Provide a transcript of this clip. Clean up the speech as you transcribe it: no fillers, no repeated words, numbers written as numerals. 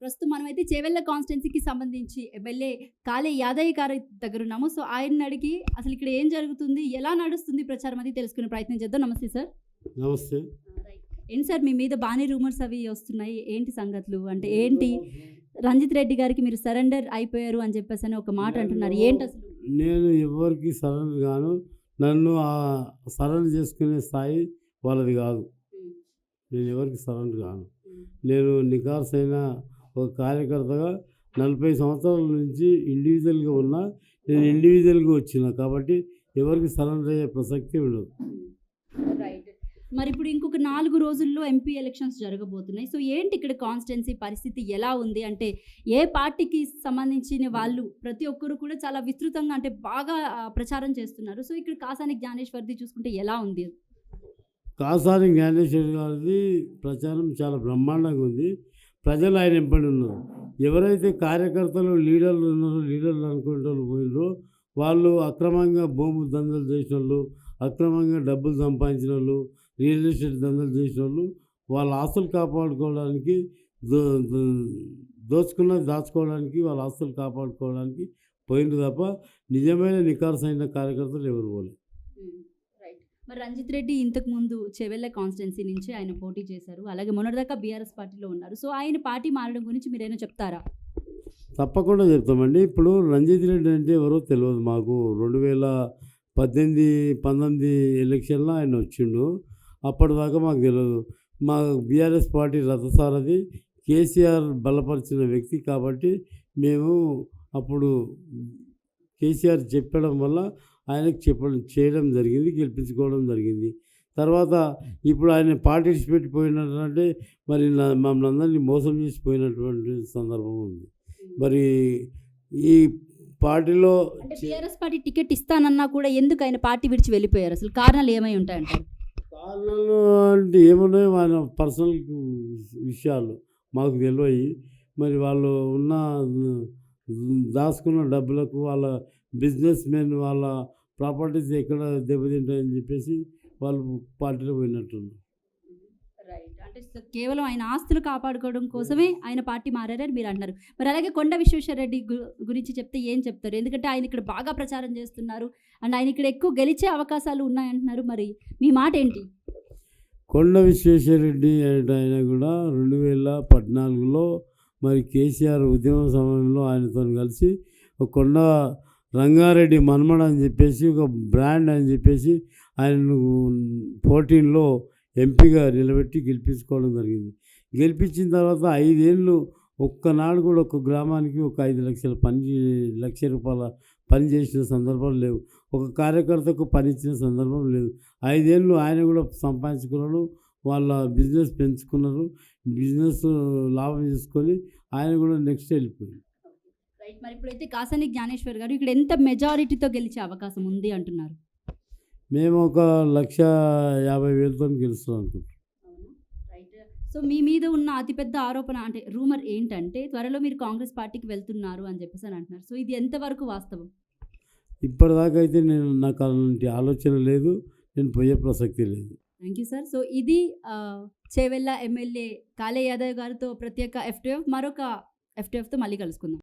ప్రస్తుతం మనమైతే చేవెళ్ళ కాన్స్టిట్యున్సీకి సంబంధించి ఎమ్మెల్యే కాళే యాదయ్య గారి దగ్గర ఉన్నాము. సో ఆయన్ని అడిగి అసలు ఇక్కడ ఏం జరుగుతుంది, ఎలా నడుస్తుంది ప్రచారం అది తెలుసుకునే ప్రయత్నం చేద్దాం. నమస్తే సార్. నమస్తే. ఏంటి సార్ మీ మీద బాగానే రూమర్స్ అవి వస్తున్నాయి, ఏంటి సంగతులు? అంటే ఏంటి, రంజిత్ రెడ్డి గారికి మీరు సరెండర్ అయిపోయారు అని చెప్పేసి అని ఒక మాట అంటున్నారు, ఏంటి అసలు? నేను ఎవరికి సరెండర్ గాను. నన్ను సరెండర్ చేసుకునే స్థాయి వాళ్ళది కాదు. నేను ఎవరికి సరెండర్ గాను. నేను నికార్సైన ఒక కార్యకర్తగా 40 సంవత్సరాల నుంచి ఇండివిజువల్గా ఉన్నా. నేను ఇండివిజువల్గా వచ్చిన కాబట్టి ఎవరికి సరెండర్ అయ్యే ప్రసక్తి ఉండదు. రైట్. మరి ఇప్పుడు ఇంకొక 4 రోజుల్లో ఎంపీ ఎలక్షన్స్ జరగబోతున్నాయి. సో ఏంటి ఇక్కడ కాన్స్టిట్యున్సీ పరిస్థితి ఎలా ఉంది? అంటే ఏ పార్టీకి సంబంధించిన వాళ్ళు ప్రతి ఒక్కరు కూడా చాలా విస్తృతంగా అంటే బాగా ప్రచారం చేస్తున్నారు. సో ఇక్కడ కాసాని జ్ఞానేశ్వర్ది చూసుకుంటే ఎలా ఉంది? కాసాని జ్ఞానేశ్వర్ గారిది ప్రచారం చాలా బ్రహ్మాండంగా ఉంది. ప్రజలు ఆయన ఎంపడి ఉన్నారు. ఎవరైతే కార్యకర్తలు లీడర్లు ఉన్నారో, లీడర్లు అనుకునే వాళ్ళు పోయినరో, వాళ్ళు అక్రమంగా భూము దందలు చేసిన వాళ్ళు, అక్రమంగా డబ్బులు సంపాదించిన వాళ్ళు, రియల్ ఎస్టేట్ దందలు చేసిన వాళ్ళు, వాళ్ళ ఆస్తులు కాపాడుకోవడానికి దాచుకోవడానికి, వాళ్ళ ఆస్తులు కాపాడుకోవడానికి పోయింది తప్ప నిజమైన నికార్సైన కార్యకర్తలు ఎవరు పోలేదు. మరి రంజిత్ రెడ్డి ఇంతకు ముందు చేవెళ్ళ కాన్స్టిట్యున్సీ నుంచి ఆయన పోటీ చేశారు. అలాగే మొన్నటిదాకా బీఆర్ఎస్ పార్టీలో ఉన్నారు. సో ఆయన పార్టీ మారడం గురించి మీరేమైనా చెప్తారా? తప్పకుండా చెప్తామండి. ఇప్పుడు రంజిత్ రెడ్డి అంటే ఎవరో తెలియదు మాకు. 2018, 19 ఎలక్షన్లో ఆయన వచ్చిండు. అప్పటిదాకా మాకు తెలియదు. మా బీఆర్ఎస్ పార్టీ రథసారథి కేసీఆర్ బలపరిచిన వ్యక్తి కాబట్టి మేము అప్పుడు కేసీఆర్ చెప్పడం వల్ల ఆయనకు చేయడం జరిగింది, గెలిపించుకోవడం జరిగింది. తర్వాత ఇప్పుడు ఆయన పార్టిసిపేట్ పోయినట్టే మరి మమ్మల్ని అందరినీ మోసం చేసిపోయినటువంటి సందర్భం ఉంది. మరి ఈ పార్టీలో బీఆర్ఎస్ పార్టీ టికెట్ ఇస్తానన్నా కూడా ఎందుకు ఆయన పార్టీ విడిచి వెళ్ళిపోయారు? అసలు కారణాలు ఏమై ఉంటాయంటారు? కారణాలు అంటే ఏమున్నాయో ఆయన పర్సనల్ విషయాలు మాకు తెలియయి. మరి వాళ్ళు ఉన్న దాచుకున్న డబ్బులకు వాళ్ళ బిజినెస్ మెన్ వాళ్ళ ప్రాపర్టీస్ ఎక్కడ దెబ్బతింటాయని చెప్పేసి వాళ్ళు పార్టీలో పోయినట్టున్నారు. రైట్. అంటే కేవలం ఆయన ఆస్తులు కాపాడుకోవడం కోసమే ఆయన పార్టీ మారారని మీరు అంటున్నారు. మరి అలాగే కొండ విశ్వేశ్వరరెడ్డి గురించి చెప్తే ఏం చెప్తారు? ఎందుకంటే ఆయన ఇక్కడ బాగా ప్రచారం చేస్తున్నారు అండ్ ఆయన ఇక్కడ ఎక్కువ గెలిచే అవకాశాలు ఉన్నాయంటున్నారు. మరి మీ మాట ఏంటి? కొండ విశ్వేశ్వరరెడ్డి అంటే ఆయన కూడా 2014లో మరి కేసీఆర్ ఉద్యమ సమయంలో ఆయనతో కలిసి ఒక కొండ రంగారెడ్డి మన్మడ అని చెప్పేసి ఒక బ్రాండ్ అని చెప్పేసి ఆయనను 14లో ఎంపీగా నిలబెట్టి గెలిపించుకోవడం జరిగింది. గెలిపించిన తర్వాత 5 ఏళ్ళు ఒక్కనాడు కూడా ఒక గ్రామానికి ఒక 5 లక్షల లక్ష రూపాయల పని చేసిన సందర్భాలు లేవు. ఒక కార్యకర్తకు పని ఇచ్చిన సందర్భం లేదు. 5 ఏళ్ళు ఆయన కూడా సంపాదించుకున్నాడు, వాళ్ళ బిజినెస్ పెంచుకున్నారు, బిజినెస్ లాభం చేసుకొని ఆయన కూడా నెక్స్ట్ వెళ్ళిపోయింది. రైట్. మరి ఇప్పుడైతే కాసాని జ్ఞానేశ్వర్ గారు ఇక్కడ ఎంత మెజారిటీతో గెలిచే అవకాశం ఉంది అంటున్నారు? మేము ఒక 150,000తో గెలుస్తాం అనుకుంటున్నాం. రైట్. సో మీ మీద ఉన్న అతిపెద్ద ఆరోపణ అంటే రూమర్ ఏంటంటే త్వరలో మీరు కాంగ్రెస్ పార్టీకి వెళ్తున్నారు అని చెప్పేసి అని అంటున్నారు. సో ఇది ఎంతవరకు వాస్తవం? ఇప్పటిదాకా అయితే నాకు అలాంటి ఆలోచన లేదు, నేను పోయే ప్రసక్తి లేదు. Thank you sir. సో ఇది చేవెళ్ళ ఎమ్మెల్యే కాళే యాదవ్ గారితో ప్రత్యేక FTF. మరొక FTFతో మళ్ళీ కలుసుకుందాం.